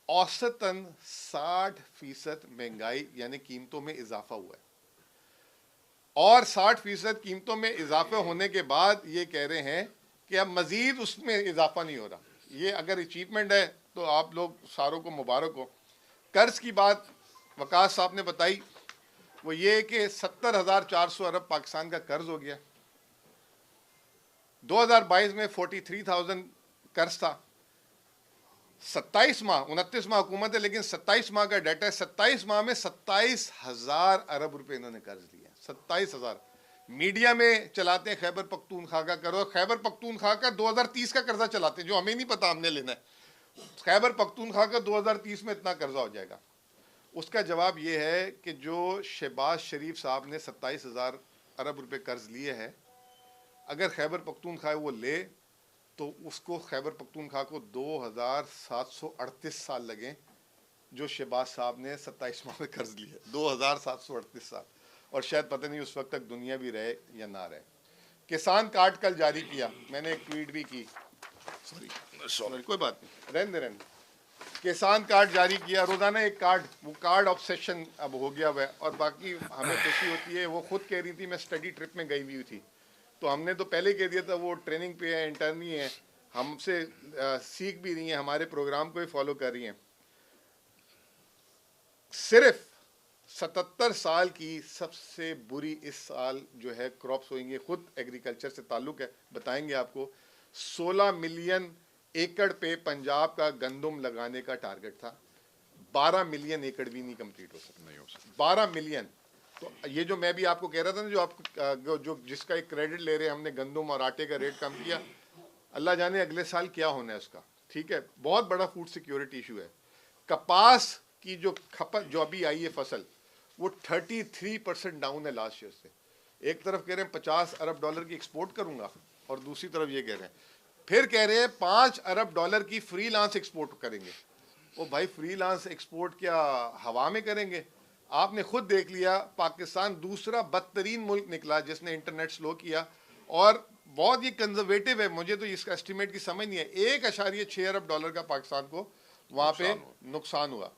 اوسطاً 60% مہنگائی یعنی قیمتوں میں اضافہ ہوا ہے. اور 60% قیمتوں میں اضافہ ہونے کے بعد یہ کہہ رہے ہیں کہ اب مزید اس میں اضافہ نہیں ہو رہا. یہ اگر اچیومنٹ ہے تو آپ لوگ ساروں کو مبارک ہو. قرض کی بات وقاص صاحب نے بتائی, وہ یہ کہ 70,400 ارب پاکستان کا قرض ہو گیا. 2022 میں 43,000 قرض تھا. 29 ماہ حکومت ہے, لیکن 27 ماہ کا ڈیٹا ہے. 27 ماہ میں 27,000 ارب روپے انہوں نے قرض لیا. 27,000. میڈیا میں چلاتے ہیں خیبر پختونخوا کا کرو, خیبر پختونخوا کا 2030 کا قرضہ چلاتے ہیں, جو ہمیں نہیں پتا ہم نے لینا ہے. خیبر پختونخوا کا 2030 میں اتنا قرضہ ہو جائے گا. اس کا جواب یہ ہے کہ جو شہباز شریف صاحب نے 27,000 ارب روپے قرض لیے ہے, اگر خیبر پختونخوا وہ لے تو اس کو خیبر پختونخوا کو 2,738 سال لگیں, جو شہباز صاحب نے 27 ماہ میں قرض لیا. 2,738 سال, اور شاید پتہ نہیں اس وقت تک دنیا بھی رہے یا نہ رہے. کسان کارڈ کل جاری کیا, میں نے ایک ٹویٹ بھی کی, سوری کوئی بات نہیں, رہنے کسان کارڈ جاری کیا. روزانہ ایک کارڈ, وہ کارڈ آبسیشن اب ہو گیا ہوا ہے. اور باقی ہمیں خوشی ہوتی ہے, وہ خود کہہ رہی تھی میں اسٹڈی ٹرپ میں گئی ہوئی تھی, تو ہم نے تو پہلے کہہ دیا تھا وہ ٹریننگ پہ ہے, انٹرنی ہے, ہم سے سیکھ بھی رہی ہیں, ہمارے پروگرام کو ہی فالو کر رہی ہیں. صرف 77 سال کی سب سے بری اس سال جو ہے کراپس ہوئیں گے. خود ایگریکلچر سے تعلق ہے, بتائیں گے آپ کو. 16 ملین ایکڑ پہ پنجاب کا گندم لگانے کا ٹارگٹ تھا, 12 ملین ایکڑ بھی نہیں کمپلیٹ ہو سکتا. 12 ملین. تو یہ جو میں بھی آپ کو کہہ رہا تھا نا, جو آپ جو جس کا ایک کریڈٹ لے رہے ہیں, ہم نے گندم اور آٹے کا ریٹ کم کیا, اللہ جانے اگلے سال کیا ہونا ہے اس کا. ٹھیک ہے, بہت بڑا فوڈ سیکیورٹی ایشو ہے. کپاس کی جو کھپت جو ابھی آئی ہے فصل, وہ 33% ڈاؤن ہے لاسٹ ایئر سے. ایک طرف کہہ رہے ہیں 50 ارب ڈالر کی ایکسپورٹ کروں گا, اور دوسری طرف یہ کہہ رہے ہیں, پھر کہہ رہے ہیں 5 ارب ڈالر کی فری لانس ایکسپورٹ کریں گے. وہ بھائی فری لانس ایکسپورٹ کیا ہوا میں کریں گے؟ آپ نے خود دیکھ لیا, پاکستان دوسرا بدترین ملک نکلا جس نے انٹرنیٹ سلو کیا, اور بہت یہ کنزرویٹو ہے. مجھے تو اس کا اسٹیمیٹ کی سمجھ نہیں ہے. 1.6 ارب ڈالر کا پاکستان کو وہاں پہ نقصان ہوا.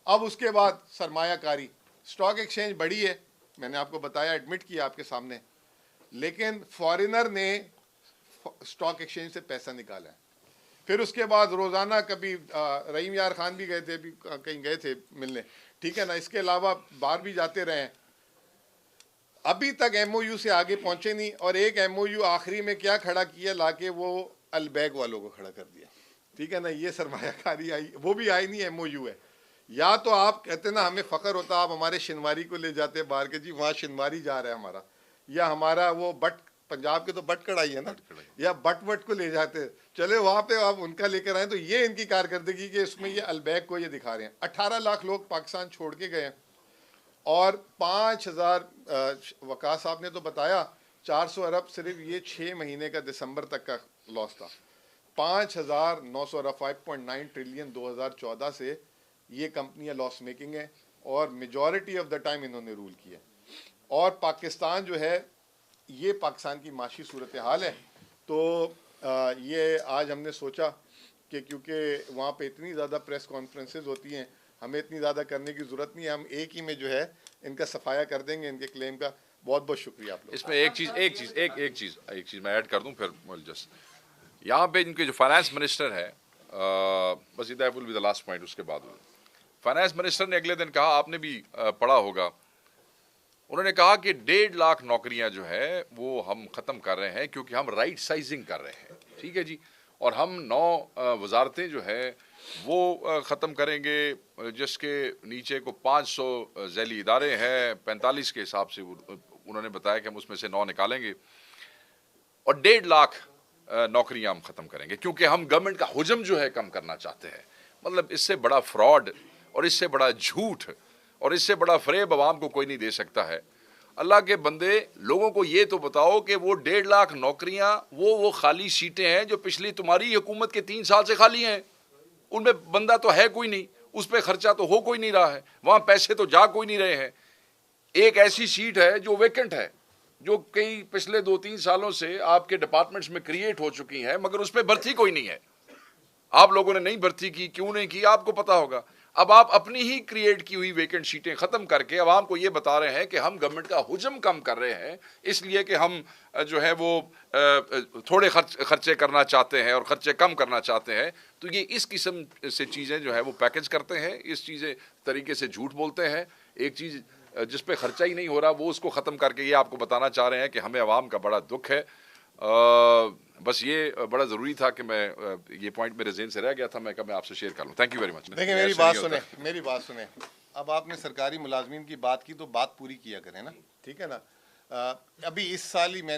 اب اس کے بعد سرمایہ کاری, اسٹاک ایکسچینج بڑی ہے, میں نے آپ کو بتایا, ایڈمٹ کیا آپ کے سامنے, لیکن فارینر نے اسٹاک ایکسچینج سے پیسہ نکالا ہے. پھر اس کے بعد روزانہ کبھی رحیم یار خان بھی گئے تھے, بھی کہیں گئے تھے ملنے, ٹھیک ہے نا. اس کے علاوہ باہر بھی جاتے رہے, ابھی تک ایم او یو سے آگے پہنچے نہیں. اور ایک ایم او یو آخری میں کیا کھڑا کیا, لا کے وہ البیگ والوں کو کھڑا کر دیا. ٹھیک ہے نا, یہ سرمایہ کاری آئی, وہ بھی آئی نہیں, ایم او یو ہے. یا تو آپ کہتے نا ہمیں فخر ہوتا, آپ ہمارے شنواری کو لے جاتے باہر کے, جی وہاں شنواری جا رہا ہے ہمارا, یا ہمارا وہ بٹ, پنجاب کے تو بٹ کڑائی ہے نا, یا بٹ وٹ کو لے جاتے, چلے وہاں پہ آپ ان کا لے کر آئیں. تو یہ ان کی کارکردگی کہ اس میں یہ البیگ کو یہ دکھا رہے ہیں. 18 لاکھ لوگ پاکستان چھوڑ کے گئے, اور 5,000 وقاص صاحب نے تو بتایا 400 ارب صرف یہ 6 مہینے کا دسمبر تک کا لاس تھا. 5,900 ارب 5.9 ٹریلین 2014 سے یہ کمپنیاں لاس میکنگ ہیں, اور میجورٹی آف دا ٹائم انہوں نے رول کیا. اور پاکستان جو ہے, یہ پاکستان کی معاشی صورتحال ہے. تو یہ آج ہم نے سوچا کہ کیونکہ وہاں پہ اتنی زیادہ پریس کانفرنسز ہوتی ہیں, ہمیں اتنی زیادہ کرنے کی ضرورت نہیں ہے, ہم ایک ہی میں جو ہے ان کا صفایا کر دیں گے, ان کے کلیم کا. بہت بہت شکریہ آپ لوگ. اس میں ایک چیز میں ایڈ کر دوں, پھر جسٹ یہاں پہ ان کے جو فائنانس منسٹر ہے, بس that will be the last point, اس کے بعد فائنانس منسٹر نے اگلے دن کہا, آپ نے بھی پڑھا ہوگا انہوں نے کہا کہ 1.5 لاکھ نوکریاں جو ہے وہ ہم ختم کر رہے ہیں کیونکہ ہم رائٹ سائزنگ کر رہے ہیں. ٹھیک ہے جی. اور ہم 9 وزارتیں جو ہے وہ ختم کریں گے جس کے نیچے کو 500 ذیلی ادارے ہیں. 45 کے حساب سے انہوں نے بتایا کہ ہم اس میں سے 9 نکالیں گے اور 1.5 لاکھ نوکریاں ہم ختم کریں گے کیونکہ ہم گورنمنٹ کا حجم جو ہے کم کرنا چاہتے ہیں. مطلب اس سے بڑا فراڈ اور اس سے بڑا جھوٹ اور اس سے بڑا فریب عوام کو کوئی نہیں دے سکتا ہے. اللہ کے بندے لوگوں کو یہ تو بتاؤ کہ وہ 1.5 لاکھ نوکریاں وہ خالی سیٹیں ہیں جو پچھلی تمہاری حکومت کے 3 سال سے خالی ہیں. ان میں بندہ تو ہے کوئی نہیں, اس پہ خرچہ تو ہو کوئی نہیں رہا ہے, وہاں پیسے تو جا کوئی نہیں رہے ہیں. ایک ایسی سیٹ ہے جو ویکنٹ ہے جو کئی پچھلے 2-3 سالوں سے آپ کے ڈپارٹمنٹس میں کریٹ ہو چکی ہیں مگر اس پہ بھرتی کوئی نہیں ہے. آپ لوگوں نے نہیں بھرتی کی, کیوں نہیں کی آپ کو پتا ہوگا. اب آپ اپنی ہی کریٹ کی ہوئی ویکنٹ سیٹیں ختم کر کے عوام کو یہ بتا رہے ہیں کہ ہم گورنمنٹ کا حجم کم کر رہے ہیں اس لیے کہ ہم جو ہے وہ تھوڑے خرچے کرنا چاہتے ہیں اور خرچے کم کرنا چاہتے ہیں. تو یہ اس قسم سے چیزیں جو ہے وہ پیکج کرتے ہیں, اس چیزیں طریقے سے جھوٹ بولتے ہیں. ایک چیز جس پہ خرچہ ہی نہیں ہو رہا وہ اس کو ختم کر کے یہ آپ کو بتانا چاہ رہے ہیں کہ ہمیں عوام کا بڑا دکھ ہے. بس یہ بڑا ضروری تھا کہ میں یہ پوائنٹ میرے ذہن سے رہ گیا تھا, میں کہا میں آپ سے شیئر کر لوں. Thank you very much. دیکھیں میری بات سنیں. اب آپ نے سرکاری ملازمین کی بات کی تو بات پوری کیا کریں نا, ٹھیک ہے نا. ابھی اس سال ہی میں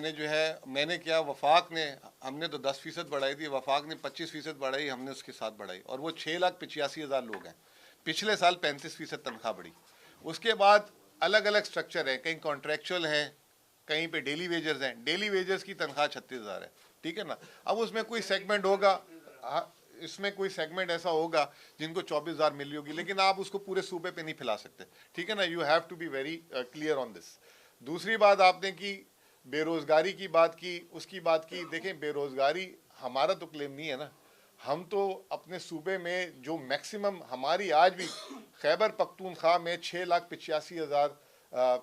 نے کیا, وفاق نے, ہم نے تو 10% بڑھائی تھی, وفاق نے 25% بڑھائی, ہم نے اس کے ساتھ بڑھائی اور وہ 6,85,000 لوگ ہیں. پچھلے سال 35% تنخواہ بڑھی. اس کے بعد الگ الگ سٹرکچر ہے, کہیں کانٹریکچوئل ہیں, کہیں پہ ڈیلی ویجرز ہیں. ڈیلی ویجرز کی تنخواہ 36,000 ہے, ٹھیک ہے نا. اب اس میں کوئی سیگمنٹ ہوگا, اس میں کوئی سیگمنٹ ایسا ہوگا جن کو 24,000 ملی ہوگی, لیکن آپ اس کو پورے صوبے پہ نہیں پھیلا سکتے, ٹھیک ہے نا. You have to be very clear on this. دوسری بات آپ نے کی بے روزگاری کی بات کی, اس کی بات کی. دیکھیں بے روزگاری ہمارا تو کلیم نہیں ہے نا. ہم تو اپنے صوبے میں جو میکسیمم ہماری آج بھی خیبر پختونخوا میں 6,85,000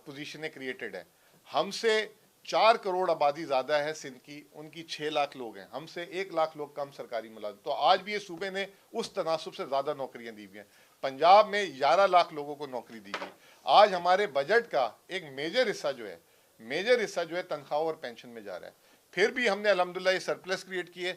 پوزیشنیں کریٹڈ ہیں. ہم سے 4 کروڑ آبادی زیادہ ہے سندھ کی, ان کی 6 لاکھ لوگ ہیں. ہم سے 1 لاکھ لوگ کم سرکاری ملازم. تو آج بھی یہ صوبے نے اس تناسب سے زیادہ نوکریاں دی ہوئی ہیں. پنجاب میں 11 لاکھ لوگوں کو نوکری دی گئی. آج ہمارے بجٹ کا ایک میجر حصہ جو ہے تنخواہ اور پینشن میں جا رہا ہے. پھر بھی ہم نے الحمدللہ یہ سرپلس کریٹ کیے.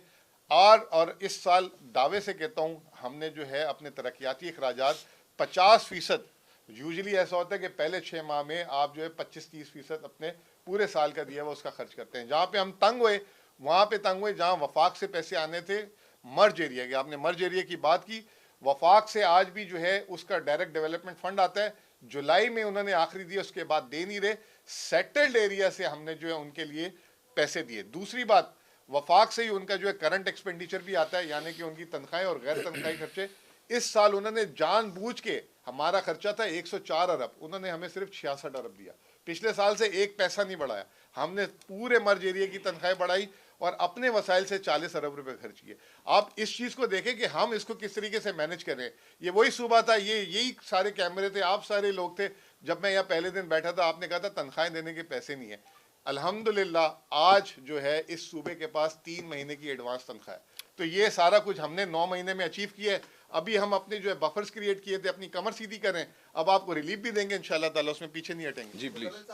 اور اس سال دعوے سے کہتا ہوں, ہم نے جو ہے اپنے ترقیاتی اخراجات 50%, یوزلی ایسا ہوتا ہے کہ پہلے 6 ماہ میں آپ جو ہے 25-30% اپنے پورے سال کا دیا ہوا اس کا خرچ کرتے ہیں. جہاں پہ ہم تنگ ہوئے وہاں پہ تنگ ہوئے جہاں وفاق سے پیسے آنے تھے. مرج ایریا کے, آپ نے مرج ایریا کی بات کی, وفاق سے آج بھی جو ہے اس کا ڈائریکٹ ڈیولپمنٹ فنڈ آتا ہے. جولائی میں انہوں نے آخری دیا, اس کے بعد دے نہیں رہے. سیٹلڈ ایریا سے ہم نے جو ہے ان کے لیے پیسے دیے. دوسری بات, وفاق سے ہی ان کا جو ہے کرنٹ ایکسپینڈیچر بھی آتا ہے, یعنی کہ ان کی تنخواہیں اور غیر تنخواہی خرچے. اس سال انہوں نے جان بوجھ کے, ہمارا خرچہ تھا 104 ارب, انہوں نے ہمیں صرف 66 ارب دیا. پچھلے سال سے 1 پیسہ نہیں بڑھایا. ہم نے پورے مرج ایریا کی تنخواہیں بڑھائی اور اپنے وسائل سے 40 ارب روپے خرچ کیے. آپ اس چیز کو دیکھیں کہ ہم اس کو کس طریقے سے مینج کریں. یہ وہی صوبہ تھا, یہی سارے کیمرے تھے, آپ سارے لوگ تھے. جب میں یہاں پہلے دن بیٹھا تھا آپ نے کہا تھا تنخواہیں دینے کے پیسے نہیں ہیں. الحمدللہ آج جو ہے اس صوبے کے پاس 3 مہینے کی ایڈوانس تنخواہ ہے. تو یہ سارا کچھ ہم نے 9 مہینے میں اچیو کیا ہے. ابھی ہم اپنے جو ہے بفرز کریٹ کیے تھے, اپنی کمر سیدھی کریں. اب آپ کو ریلیف بھی دیں گے انشاءاللہ تعالیٰ, اس میں پیچھے نہیں ہٹیں گے. جی پلیز.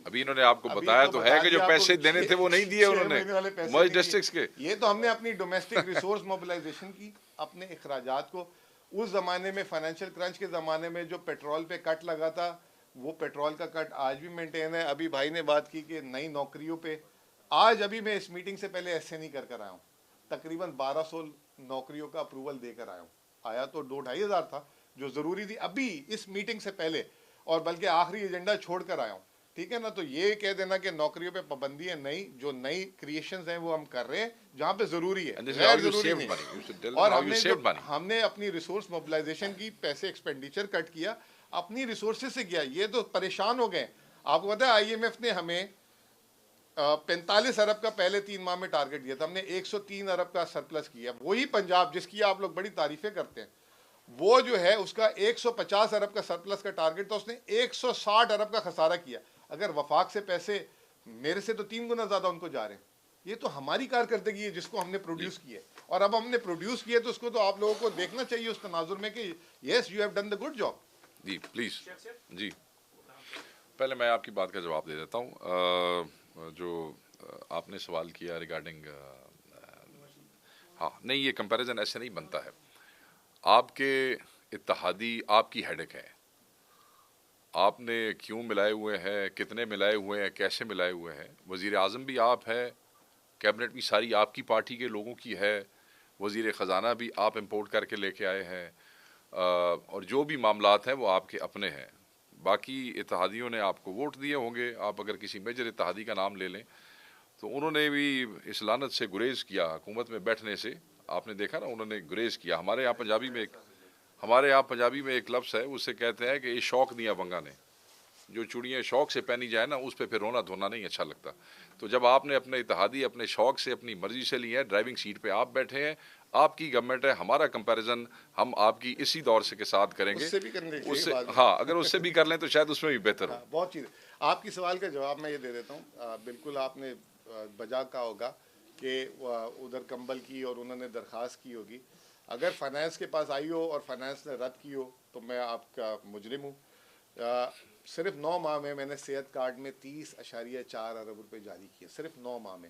ابھی انہوں نے آپ کو بتایا تو ہے کہ جو پیسے دینے تھے وہ نہیں دیے انہوں نے مرج ڈسٹرکٹس کے. یہ تو ہم نے اپنی ڈومیسٹک ریسورس موبلائزیشن کی, اپنے اخراجات کو. اس زمانے میں فائنینشیل کرنچ کے زمانے میں جو پیٹرول پہ کٹ لگا تھا وہ پیٹرول کا کٹ آج بھی مینٹین ہے. ابھی بھائی نے بات کی کہ نئی نوکریوں پہ, آج ابھی میں اس میٹنگ سے پہلے ایسے نہیں کر آیا ہوں, تقریباً 1200 نوکریوں کا اپروول دے کر آیا ہوں. آیا تو 2-2.5 ہزار تھا جو ضروری تھی ابھی اس میٹنگ سے پہلے, اور بلکہ آخری ایجنڈا چھوڑ کر آیا ہوں, ٹھیک ہے نا. تو یہ کہہ دینا کہ نوکریوں پہ پابندی ہے نہیں, جو نئی کریشنز ہیں وہ ہم کر رہے ہیں جہاں پہ ضروری ہے, غیر ضروری نہیں. اور ہم نے اپنی ریسورس موبلائزیشن کی, پیسے ایکسپینڈیچر کٹ کیا, اپنی ریسورسز سے کیا. یہ تو پریشان ہو گئے. آپ کو پتا ہے آئی ایم ایف نے ہمیں 45 ارب کا پہلے 3 ماہ میں ٹارگٹ دیا تھا, ہم نے 103 ارب کا سرپلس کیا. وہی پنجاب جس کی آپ لوگ بڑی تعریفیں کرتے ہیں, وہ جو ہے اس کا 150 ارب کا سرپلس کا ٹارگٹ تھا, اس نے 160 ارب کا خسارہ کیا. اگر وفاق سے پیسے میرے سے تو 3 گنا زیادہ ان کو جا رہے ہیں. یہ تو ہماری کارکردگی ہے جس کو ہم نے پروڈیوس کیا ہے, اور اب ہم نے پروڈیوس کیا تو اس کو تو آپ لوگوں کو دیکھنا چاہیے اس تناظر میں کہ yes you have done the good job. جی پلیز. جی پہلے میں آپ کی بات کا جواب دے دیتا ہوں. جو آپ نے سوال کیا ریگارڈنگ ہاں نہیں یہ کمپیریزن ایسے نہیں بنتا ہے. آپ کے اتحادی آپ کی ہیڈک ہے. آپ نے کیوں ملائے ہوئے ہیں, کتنے ملائے ہوئے ہیں, کیسے ملائے ہوئے ہیں. وزیر اعظم بھی آپ ہے, کیبنٹ بھی ساری آپ کی پارٹی کے لوگوں کی ہے, وزیر خزانہ بھی آپ امپورٹ کر کے لے کے آئے ہیں, اور جو بھی معاملات ہیں وہ آپ کے اپنے ہیں. باقی اتحادیوں نے آپ کو ووٹ دیے ہوں گے. آپ اگر کسی میجر اتحادی کا نام لے لیں تو انہوں نے بھی اس لعنت سے گریز کیا حکومت میں بیٹھنے سے. آپ نے دیکھا نا, انہوں نے گریز کیا. ہمارے یہاں پنجابی میں ایک لفظ ہے, اس سے کہتے ہیں کہ یہ شوق دیا بنگا نے. جو چوڑیاں شوق سے پہنی جائے نا, اس پہ پھر رونا دھونا نہیں اچھا لگتا. تو جب آپ نے اپنے اتحادی اپنے شوق سے اپنی مرضی سے لی ہے, ڈرائیونگ سیٹ پہ آپ بیٹھے ہیں, آپ کی گورنمنٹ ہے, ہمارا کمپیریزن ہم آپ کی اسی دور سے کے ساتھ کریں گے. اس سے بھی کرنے اس سے ہاں اگر اس سے بھی کر لیں تو شاید اس میں بھی بہتر ہو. بہت چیز. آپ کی سوال کا جواب میں یہ دے دیتا ہوں. بالکل آپ نے بجا کہا ہوگا کہ ادھر کمبل کی اور انہوں نے درخواست کی ہوگی. اگر فائنانس کے پاس آئی ہو اور فائنانس نے رد کی ہو تو میں آپ کا مجرم ہوں. صرف 9 ماہ میں نے صحت کارڈ میں 30.4 ارب روپے جاری کیے, صرف 9 ماہ میں.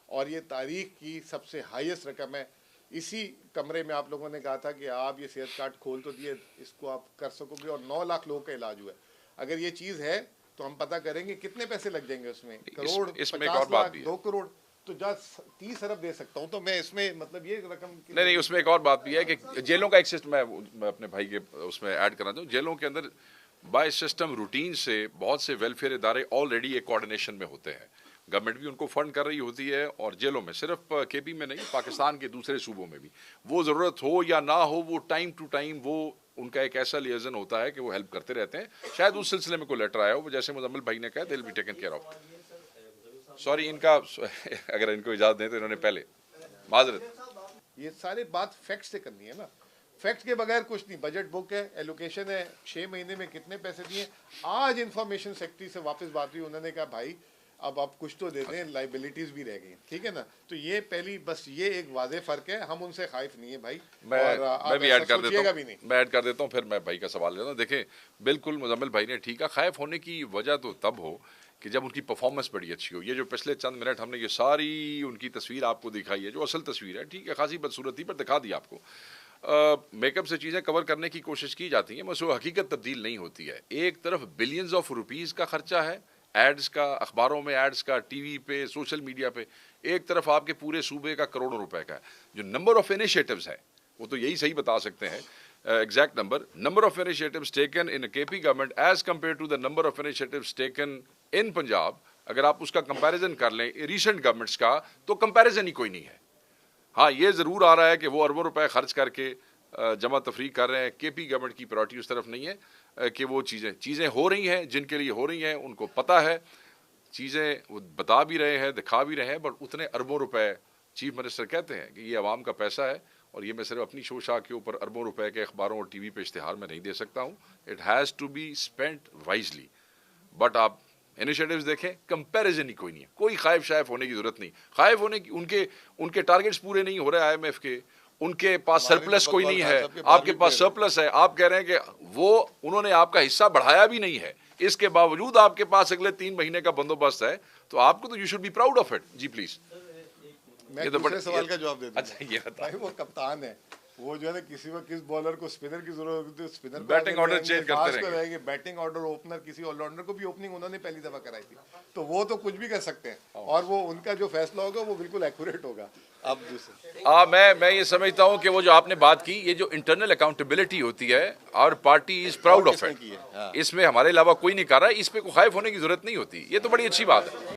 اور یہ تاریخ کی سب سے ہائیسٹ رقم ہے. اسی کمرے میں آپ لوگوں نے کہا تھا کہ آپ یہ صحت کارڈ کھول تو دیے, اس کو آپ کر سکو گے, اور 9 لاکھ لوگوں کا علاج ہوا ہے. اگر یہ چیز ہے تو ہم پتہ کریں گے کتنے پیسے لگ جائیں گے اس میں. کروڑ, 50 لاکھ, 2 کروڑ, تو جا 30 ارب دے سکتا ہوں. تو میں اس میں مطلب یہ رقم نہیں, اس میں ایک اور بات بھی ہے کہ جیلوں کا ایک سسٹم میں اپنے بھائی کے اس میں ایڈ کرنا چاہوں. جیلوں کے اندر بائی سسٹم روٹین سے بہت سے ویلفیئر ادارے آلریڈی ایک کوارڈینیشن میں ہوتے ہیں. گورنمنٹ بھی ان کو فنڈ کر رہی ہوتی ہے, اور جیلوں میں صرف کے پی میں نہیں, پاکستان کے دوسرے صوبوں میں بھی وہ ضرورت ہو یا نہ ہو, وہ ٹائم ٹو ٹائم وہ ان کا ایک ایسا لیزن ہوتا ہے کہ وہ ہیلپ کرتے رہتے ہیں. شاید اس سلسلے میں کوئی لیٹر آیا ہو, جیسے مزمل بھائی نے کہا will be taken care of. Sorry, ان کا اگر ان کو اجازت دیں تو انہوں نے پہلے معذرت. یہ سارے بات فیکٹ سے کرنی ہے نا. فیکٹ کے بغیر کچھ نہیں. بجٹ بک ہے, ایلوکیشن ہے, 6 مہینے میں کتنے پیسے دیے. آج انفارمیشن سیکرٹری سے واپس بات ہوئی, انہوں نے کہا بھائی اب آپ کچھ تو دے دیں, لائبلٹیز بھی رہ گئی. ٹھیک ہے نا. تو یہ پہلی بس یہ ایک واضح فرق ہے. ہم ان سے خائف نہیں ہے بھائی. میں بھی ایڈ کر دیتا ہوں, پھر میں بھائی کا سوال لیتا ہوں. دیکھیں بالکل مزمل بھائی نے ٹھیک ہے. خائف ہونے کی وجہ تو تب ہو کہ جب ان کی پرفارمنس بڑی اچھی ہو. یہ جو پچھلے چند منٹ ہم نے یہ ساری ان کی تصویر آپ کو دکھائی ہے, جو اصل تصویر ہے, ٹھیک ہے خاصی بدصورتی پر دکھا دی آپ کو. میک اپ سے چیزیں کور کرنے کی کوشش کی جاتی ہیں, بس وہ حقیقت تبدیل نہیں ہوتی ہے. ایک طرف بلینز آف روپیز کا خرچہ ہے, ایڈز کا, اخباروں میں ایڈز کا, ٹی وی پہ, سوشل میڈیا پہ. ایک طرف آپ کے پورے صوبے کا کروڑوں روپے کا ہے. جو نمبر آف انیشیٹوز ہے وہ تو یہی صحیح بتا سکتے ہیں exact number of initiatives taken in K P government as compare to the number of initiatives taken in Punjab. اگر آپ اس کا کمپیریزن کر لیں ریسنٹ گورنمنٹس کا تو کمپیریزن ہی کوئی نہیں ہے. ہاں یہ ضرور آ رہا ہے کہ وہ اربوں روپے خرچ کر کے جمع تفریح کر رہے ہیں. کے پی گورنمنٹ کی پرائورٹی اس طرف نہیں ہے کہ وہ چیزیں ہو رہی ہیں, جن کے لیے ہو رہی ہیں ان کو پتہ ہے. چیزیں وہ بتا بھی رہے ہیں, دکھا بھی رہے ہیں, بٹ اتنے اربوں روپے چیف منسٹر کہتے ہیں کہ یہ عوام کا پیسہ ہے, اور یہ میں صرف اپنی شوشا کے اوپر اربوں روپے کے اخباروں اور ٹی وی پہ اشتہار میں نہیں دے سکتا ہوں. It has to be spent wisely. But آپ انیشیٹوز دیکھیں, کمپیریزن ہی کوئی نہیں ہے. کوئی خائف شائف ہونے کی ضرورت نہیں. خائف ہونے کی ان کے ٹارگیٹس پورے نہیں ہو رہے آئی ایم ایف کے, ان کے پاس سرپلس کوئی نہیں ہے, آپ کے پاس سرپلس ہے. آپ کہہ رہے ہیں کہ وہ انہوں نے آپ کا حصہ بڑھایا بھی نہیں ہے, اس کے باوجود آپ کے پاس اگلے 3 مہینے کا بندوبست ہے, تو آپ کو تو you should be proud of it. جی پلیز. میں دوسرے سوال کا جواب دے دوں. بھائی وہ کپتان ہے, وہ جو ہے نا کسی وقت کس بالر کو اسپنر کی ضرورت ہوتی ہے اسپنر بیٹنگ آرڈر چینج کرتے رہیں گے. بیٹنگ آرڈر اوپنر کسی آل راؤنڈر کو بھی اوپننگ انہوں نے پہلی دفعہ کرائی تھی, تو وہ تو کچھ بھی کر سکتے ہیں, اور وہ ان کا جو فیصلہ ہوگا وہ بالکل ایکوریٹ ہوگا. اب دوسرے میں یہ سمجھتا ہوں کہ وہ جو آپ نے بات کی, یہ جو انٹرنل اکاؤنٹیبلٹی ہوتی ہے, اور party is proud of it. اس میں ہمارے علاوہ کوئی نہیں کر رہا ہے, اس پہ کوئی خائف ہونے کی ضرورت نہیں ہوتی. یہ تو بڑی اچھی بات ہے.